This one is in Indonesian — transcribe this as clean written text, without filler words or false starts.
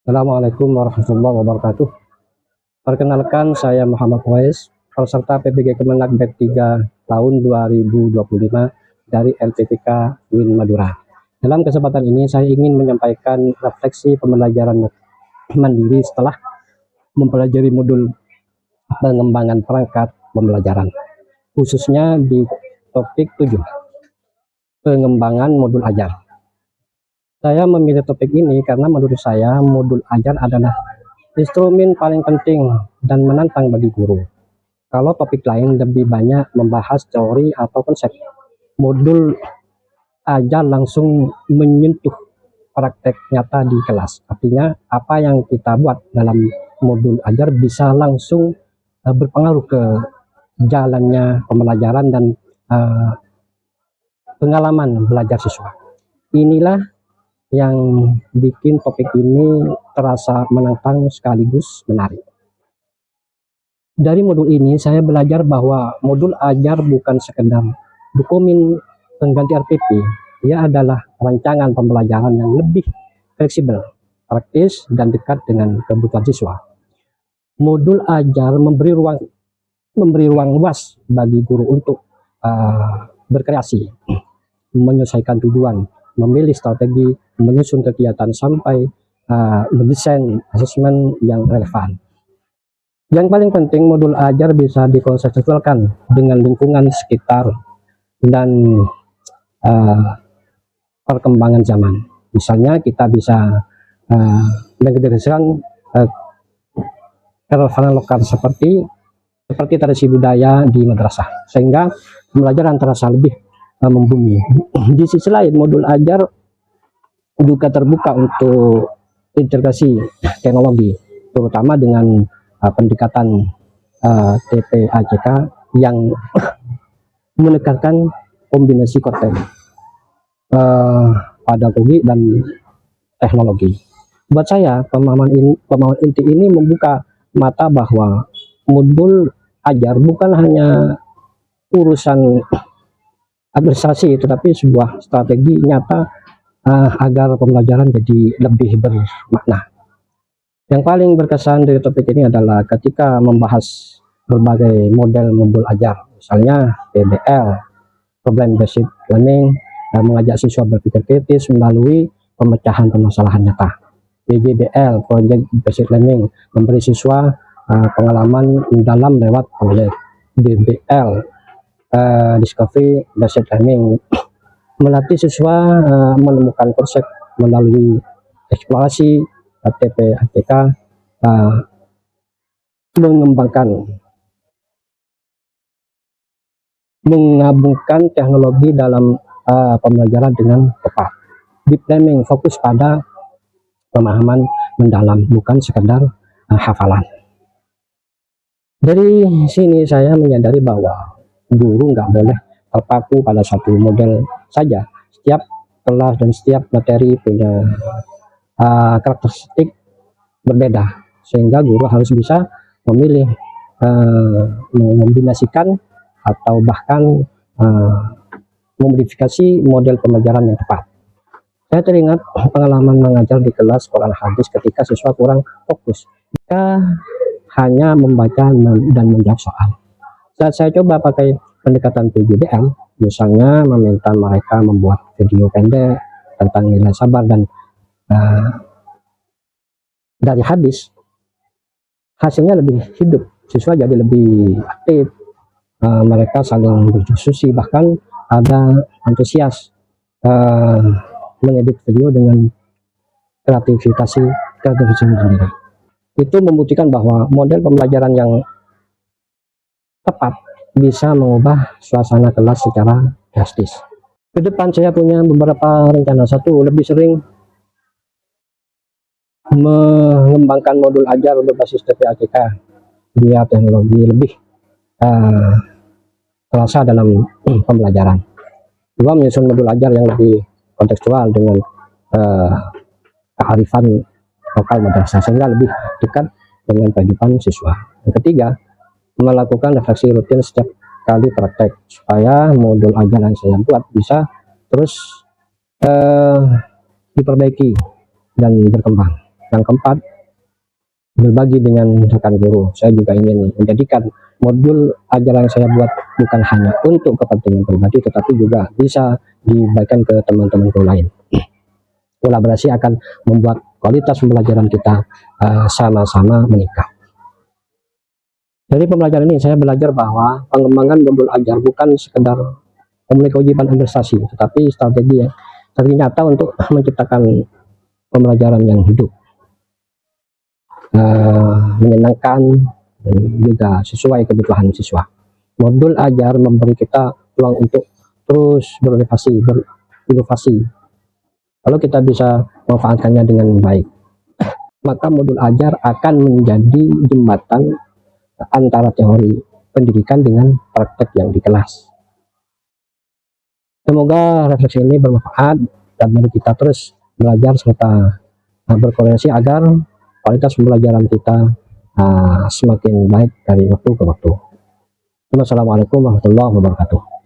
Assalamualaikum warahmatullahi wabarakatuh. Perkenalkan, saya Muhammad Wais, peserta PPG Kemenak BEP 3 tahun 2025 dari LPPK Win Madura. Dalam kesempatan ini saya ingin menyampaikan refleksi pembelajaran mandiri setelah mempelajari modul pengembangan perangkat pembelajaran, khususnya di topik 7, pengembangan modul ajar. Saya memilih topik ini karena menurut saya modul ajar adalah instrumen paling penting dan menantang bagi guru. Kalau topik lain lebih banyak membahas teori atau konsep, modul ajar langsung menyentuh praktek nyata di kelas. Artinya apa yang kita buat dalam modul ajar bisa langsung berpengaruh ke jalannya pembelajaran dan pengalaman belajar siswa. Inilah yang bikin topik ini terasa menantang sekaligus menarik. Dari modul ini saya belajar bahwa modul ajar bukan sekedar dokumen pengganti RPP. Ia adalah rancangan pembelajaran yang lebih fleksibel, praktis, dan dekat dengan kebutuhan siswa. Modul ajar memberi ruang luas bagi guru untuk berkreasi, menyelesaikan tujuan, memilih strategi, menyusun kegiatan sampai mendesain asesmen yang relevan. Yang paling penting, modul ajar bisa dikonsesualkan dengan lingkungan sekitar dan perkembangan zaman. Misalnya kita bisa mengintegrasikan kerelevanan lokal seperti tradisi budaya di madrasah, sehingga pembelajaran terasa lebih membumi. Di sisi lain, modul ajar juga terbuka untuk integrasi teknologi, terutama dengan pendekatan TPACK yang menekankan kombinasi konten, pedagogi, dan teknologi. Buat saya, pemahaman inti ini membuka mata bahwa modul ajar bukan hanya urusan administrasi, tetapi sebuah strategi nyata agar pembelajaran jadi lebih bermakna. Yang paling berkesan dari topik ini adalah ketika membahas berbagai modul ajar, misalnya PBL, Problem Based Learning, mengajak siswa berpikir kritis melalui pemecahan permasalahan nyata. PBBL, Project Based Learning, memberi siswa pengalaman dalam lewat proyek. DBL, Discovery Based Learning, melatih siswa menemukan konsep melalui eksplorasi. TPACK menggabungkan teknologi dalam pembelajaran dengan tepat. Deep learning fokus pada pemahaman mendalam, bukan sekedar hafalan. Dari sini saya menyadari bahwa guru nggak boleh terpaku pada satu model saja. Setiap kelas dan setiap materi punya karakteristik berbeda, sehingga guru harus bisa memilih mengombinasikan atau bahkan memodifikasi model pembelajaran yang tepat. Saya teringat pengalaman mengajar di kelas Quran hadis ketika siswa kurang fokus jika hanya membaca dan menjawab soal. Saat saya coba pakai pendekatan PJDM, misalnya meminta mereka membuat video pendek tentang nilai sabar dan dari hadis, hasilnya lebih hidup, siswa jadi lebih aktif, mereka saling berdiskusi, bahkan ada antusias mengedit video dengan kreativitas sendiri. Itu membuktikan bahwa model pembelajaran yang tepat bisa mengubah suasana kelas secara drastis. Ke depan saya punya beberapa rencana. Satu, lebih sering mengembangkan modul ajar berbasis TPACK biar teknologi lebih terasa dalam pembelajaran. Dua, menyusun modul ajar yang lebih kontekstual dengan kearifan lokal madrasah sehingga lebih dekat dengan kehidupan siswa. Yang ketiga, melakukan refleksi rutin setiap kali praktek supaya modul ajar yang saya buat bisa terus diperbaiki dan berkembang. Yang keempat, berbagi dengan rekan guru. Saya juga ingin menjadikan modul ajaran yang saya buat bukan hanya untuk kepentingan pribadi, tetapi juga bisa dibagikan ke teman-teman guru lain. Kolaborasi akan membuat kualitas pembelajaran kita sama-sama meningkat. Dari pembelajaran ini saya belajar bahwa pengembangan modul ajar bukan sekedar memiliki kewajiban administrasi, tetapi strategi nyata untuk menciptakan pembelajaran yang hidup, menyenangkan, dan juga sesuai kebutuhan siswa. Modul ajar memberi kita peluang untuk terus berinovasi. Kalau kita bisa memanfaatkannya dengan baik, maka modul ajar akan menjadi jembatan antara teori pendidikan dengan praktek yang di kelas. Semoga refleksi ini bermanfaat dan mari kita terus belajar serta berkoordinasi agar kualitas pembelajaran kita semakin baik dari waktu ke waktu. Wassalamualaikum warahmatullahi wabarakatuh.